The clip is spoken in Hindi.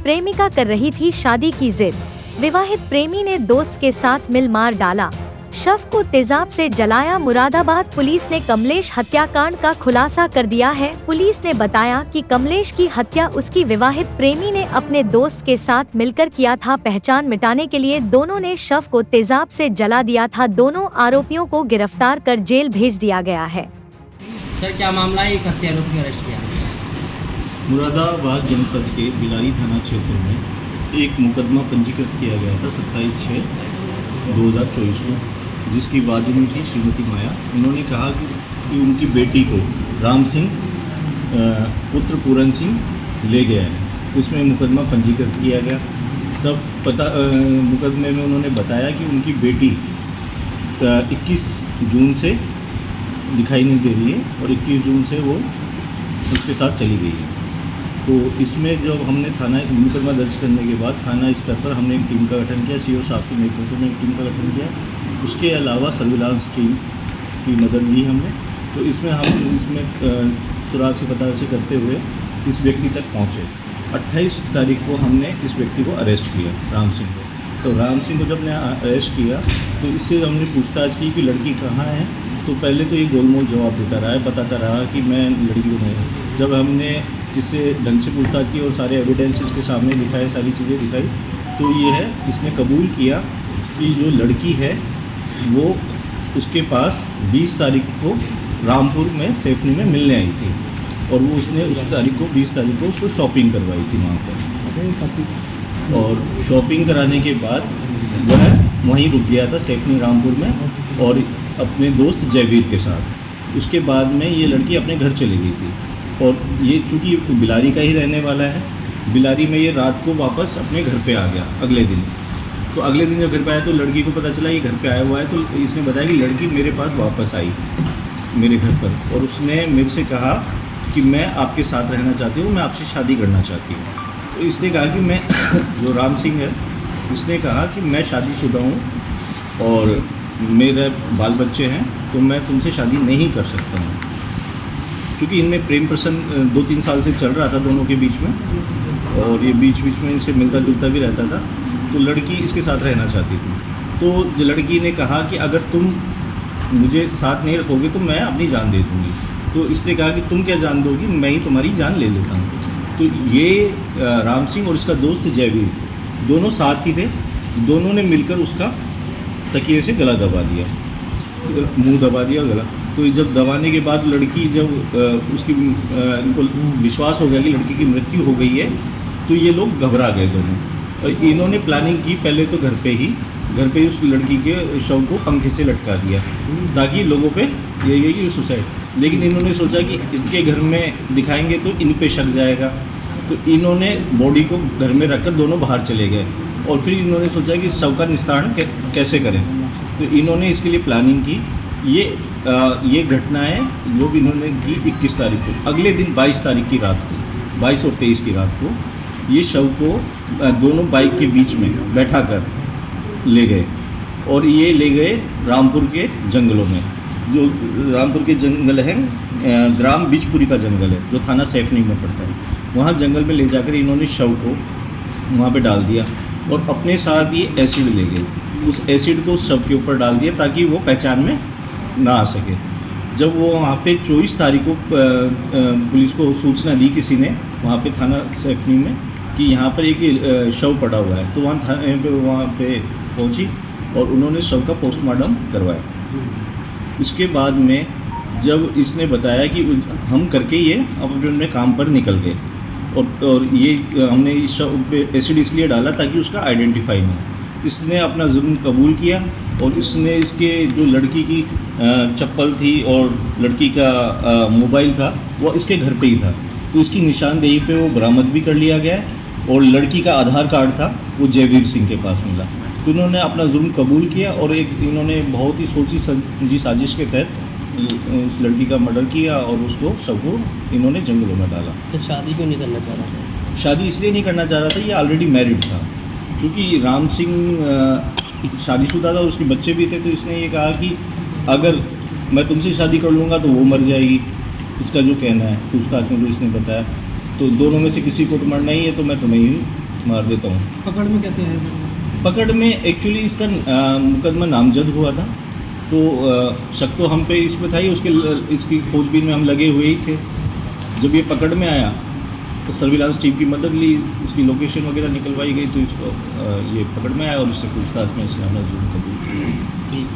प्रेमिका कर रही थी शादी की जिद। विवाहित प्रेमी ने दोस्त के साथ मिल मार डाला। शव को तेजाब से जलाया। मुरादाबाद पुलिस ने कमलेश हत्याकांड का खुलासा कर दिया है। पुलिस ने बताया कि कमलेश की हत्या उसकी विवाहित प्रेमी ने अपने दोस्त के साथ मिलकर किया था। पहचान मिटाने के लिए दोनों ने शव को तेजाब से जला दिया था। दोनों आरोपियों को गिरफ्तार कर जेल भेज दिया गया है। सर, क्या मामला है? एक हत्या आरोपी अरेस्ट किया। मुरादाबाद जनपद के बिलारी थाना क्षेत्र में एक मुकदमा पंजीकृत किया गया था 27/6/2024 को, जिसकी वादिनी थी श्रीमती माया। उन्होंने कहा कि उनकी बेटी को राम सिंह पुत्र पूरन सिंह ले गया है। उसमें मुकदमा पंजीकृत किया गया। तब मुकदमे में उन्होंने बताया कि उनकी बेटी 21 जून से दिखाई नहीं दे रही है और 21 जून से वो उसके साथ चली गई है। तो इसमें जब हमने थाना मुकदमा दर्ज करने के बाद थाना स्तर पर हमने एक टीम का गठन किया। सीओ साहब के नेतृत्व में एक टीम का गठन किया। उसके अलावा सर्विलांस टीम की मदद ली हमने। तो इसमें हम सुराग से पता से करते हुए इस व्यक्ति तक पहुँचे। 28 तारीख को हमने इस व्यक्ति को अरेस्ट किया, राम सिंह को। तो राम सिंह को जब ने अरेस्ट किया तो इससे हमने पूछताछ की कि लड़की कहाँ है। तो पहले तो ये गोलमोल जवाब देता रहा है, बताता रहा कि मैं लड़की को नहीं। जब हमने जिससे ढंग से पूछताछ की और सारे एविडेंस इसके सामने दिखाए, सारी चीज़ें दिखाई, तो ये है इसने कबूल किया कि जो लड़की है वो उसके पास 20 तारीख को रामपुर में सेफनी में मिलने आई थी और वो उसने उस तारीख को 20 तारीख को उसको शॉपिंग करवाई थी वहाँ पर। और शॉपिंग कराने के बाद वह वहीं रुक गया था सेफनी रामपुर में और अपने दोस्त जयवीर के साथ। उसके बाद में ये लड़की अपने घर चली गई थी और ये चूँकि बिलारी का ही रहने वाला है, बिलारी में ये रात को वापस अपने घर पे आ गया अगले दिन। तो अगले दिन जब घर पे आया तो लड़की को पता चला ये घर पे आया हुआ है। तो इसने बताया कि लड़की मेरे पास वापस आई मेरे घर पर और उसने मेरे से कहा कि मैं आपके साथ रहना चाहती हूँ, मैं आपसे शादी करना चाहती हूँ। तो इसने कहा कि मैं जो राम सिंह है उसने कहा कि मैं शादीशुदा हूँ और मेरे बाल बच्चे हैं, तो मैं तुमसे शादी नहीं कर सकता हूँ। क्योंकि इनमें प्रेम प्रसंग 2-3 साल से चल रहा था दोनों के बीच में और ये बीच बीच में इनसे मिलता जुलता भी रहता था। तो लड़की इसके साथ रहना चाहती थी। तो लड़की ने कहा कि अगर तुम मुझे साथ नहीं रखोगे तो मैं अपनी जान दे दूँगी। तो इसने कहा कि तुम क्या जान दोगी, मैं ही तुम्हारी जान ले लेता हूँ। तो ये राम सिंह और इसका दोस्त जयवीर दोनों साथ ही थे। दोनों ने मिलकर उसका तकिए से गला दबा दिया, मुंह दबा दिया, गला। तो जब दबाने के बाद लड़की जब उसकी इनको विश्वास हो गया कि लड़की की मृत्यु हो गई है तो ये लोग घबरा गए दोनों और इन्होंने प्लानिंग की पहले तो घर पे ही उस लड़की के शव को पंखे से लटका दिया ताकि लोगों पे ये सुसाइड। लेकिन इन्होंने सोचा कि इसके घर में दिखाएंगे तो इन पे शक जाएगा, तो इन्होंने बॉडी को घर में रखकर दोनों बाहर चले गए और फिर इन्होंने सोचा कि शव का निस्तारण कैसे करें। तो इन्होंने इसके लिए प्लानिंग की। ये घटना है जो भी इन्होंने की 21 तारीख को। अगले दिन 22 तारीख की रात को, 22 और 23 की रात को ये शव को दोनों बाइक के बीच में बैठा कर ले गए और ये ले गए रामपुर के जंगलों में। जो रामपुर के जंगल है ग्राम बिजपुरी का जंगल है जो थाना सैफनी में पड़ता है। वहाँ जंगल में ले जाकर इन्होंने शव को वहाँ पे डाल दिया और अपने साथ ये एसिड ले गए। उस एसिड को शव के ऊपर डाल दिया ताकि वो पहचान में ना आ सके। जब वो वहाँ पे 24 तारीख को पुलिस को सूचना दी किसी ने वहाँ पे थाना सैफनी में कि यहाँ पर एक शव पड़ा हुआ है, तो वहाँ पे पहुँची और उन्होंने शव का पोस्टमार्टम करवाया। उसके बाद में जब इसने बताया कि हम करके ये अपने काम पर निकल गए और ये हमने इस शव पे एसिड इसलिए डाला ताकि उसका आइडेंटिफाई हो। इसने अपना जुर्म कबूल किया और इसने इसके जो लड़की की चप्पल थी और लड़की का मोबाइल था वो इसके घर पे ही था। तो इसकी निशानदेही पे वो बरामद भी कर लिया गया और लड़की का आधार कार्ड था वो जयवीर सिंह के पास मिला। तो इन्होंने अपना जुर्म कबूल किया और इन्होंने बहुत ही सोची समझी साजिश के तहत उस लड़की का मर्डर किया और उसको सबको इन्होंने जंगलों में डाला। तो शादी क्यों नहीं करना चाह रहा था? शादी इसलिए नहीं करना चाह रहा था, ये ऑलरेडी मैरिड था। क्योंकि राम सिंह शादीशुदा था, उसके बच्चे भी थे। तो इसने ये कहा कि अगर मैं तुमसे शादी कर लूँगा तो वो मर जाएगी, इसका जो कहना है पूछताछ में जो इसने बताया। तो दोनों में से किसी को तो मरना ही है, तो मैं तुम्हें ही मार देता हूँ। पकड़ में कैसे है? पकड़ में एक्चुअली इसका मुकदमा नामजद हुआ था, तो शक तो हम पे इस पे था ही, इसकी खोजबीन में हम लगे हुए ही थे। जब ये पकड़ में आया तो सर्विलांस टीम की मदद ली, उसकी लोकेशन वगैरह निकलवाई गई, तो इसको ये पकड़ में आया और इससे पूछताछ में इसने अपना जुर्म कबूल किया। ठीक।